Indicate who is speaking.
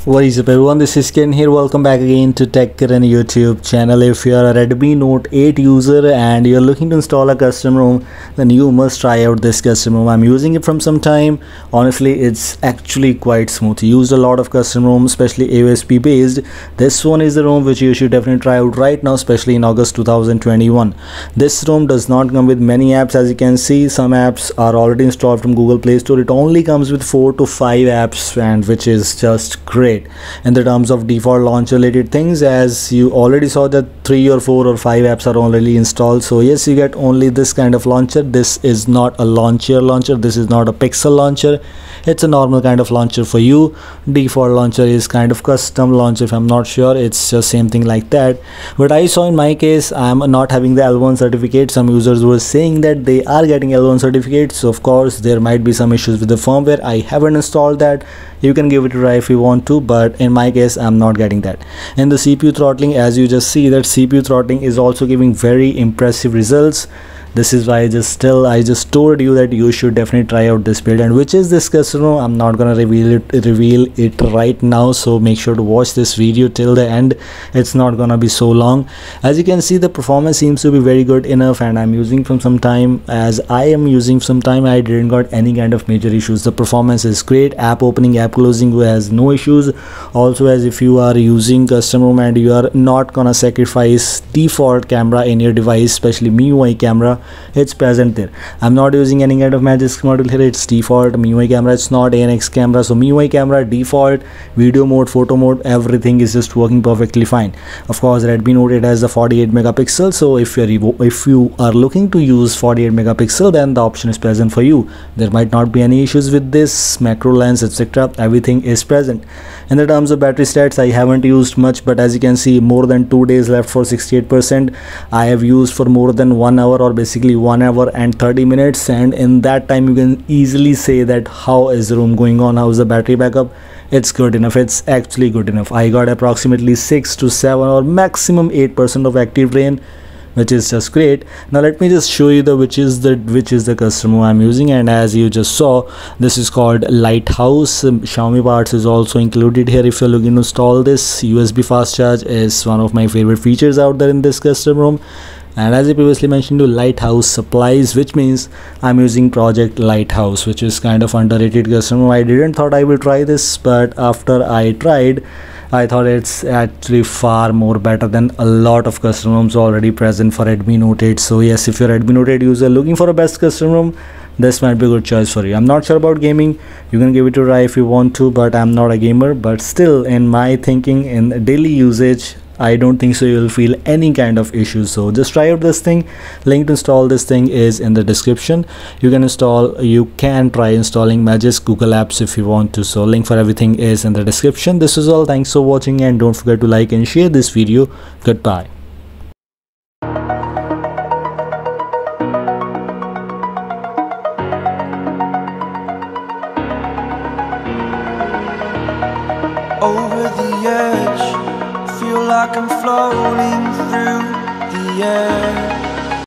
Speaker 1: What is up everyone, this is Ken here. Welcome back again to TechCurrent YouTube channel. If you are a Redmi Note 8 user and you're looking to install a custom ROM, then you must try out this custom ROM. I'm using it from some time. Honestly, it's actually quite smooth. Used a lot of custom ROM, especially AOSP based. This one is the ROM which you should definitely try out right now, especially in August 2021. This ROM does not come with many apps. As you can see, some apps are already installed from Google Play Store. It only comes with 4 to 5 apps, and which is just great. In the terms of default launcher related things, as you already saw that 3 or 4 or 5 apps are already installed, so yes, you get only this kind of launcher. This is not a launcher, this is not a pixel launcher, it's a normal kind of launcher for you. Default launcher is kind of custom launcher, if I'm not sure, it's just same thing like that. But I saw in my case, I'm not having the L1 certificate. Some users were saying that they are getting L1 certificates, so of course there might be some issues with the firmware. I haven't installed that. You can give it a try if you want to, but in my case I'm not getting that. And the CPU throttling, as you just see, that CPU throttling is also giving very impressive results. This is why I just told you that you should definitely try out this build. And which is this custom ROM, I'm not gonna reveal it right now, so make sure to watch this video till the end. It's not gonna be so long. As you can see, the performance seems to be very good enough, and I'm using from some time. As I am using some time, I didn't got any kind of major issues. The performance is great. App opening, app closing has no issues. Also, as if you are using custom ROM and you are not gonna sacrifice default camera in your device, especially MIUI camera, it's present there. I'm not using any kind of Magisk module here. It's default MIUI camera, it's not ANX camera. So MIUI camera default, video mode, photo mode, everything is just working perfectly fine. Of course, Redmi Note 8 has the 48 megapixel, so if you are looking to use 48 megapixel, then the option is present for you. There might not be any issues with this macro lens, etc. Everything is present. In the terms of battery stats, I haven't used much, but as you can see, more than 2 days left for 68%. I have used for more than 1 hour, or basically 1 hour and 30 minutes, and in that time you can easily say that how is the ROM going on, how is the battery backup. It's good enough. It's actually good enough. I got approximately 6 to 7 or maximum 8% of active rain, which is just great. Now let me just show you which is the custom ROM I'm using. And as you just saw, this is called Lighthouse. Xiaomi parts is also included here. If you're looking to install this, USB fast charge is one of my favorite features out there in this custom ROM. And as I previously mentioned, to Lighthouse supplies, which means I'm using Project Lighthouse, which is kind of underrated custom ROM. I didn't thought I will try this, but after I tried, I thought it's actually far more better than a lot of custom ROMs already present for Redmi Note 8. So yes, if you're a Redmi Note 8 user looking for a best custom ROM, this might be a good choice for you. I'm not sure about gaming. You can give it a try if you want to, but I'm not a gamer. But still, in my thinking, in daily usage, I don't think so you'll feel any kind of issues. So just try out this thing. Link to install this thing is in the description. You can try installing Magisk Google Apps if you want to. So link for everything is in the description. This is all. Thanks for watching, and don't forget to like and share this video. Goodbye.
Speaker 2: Over the edge, feel like I'm floating through the air.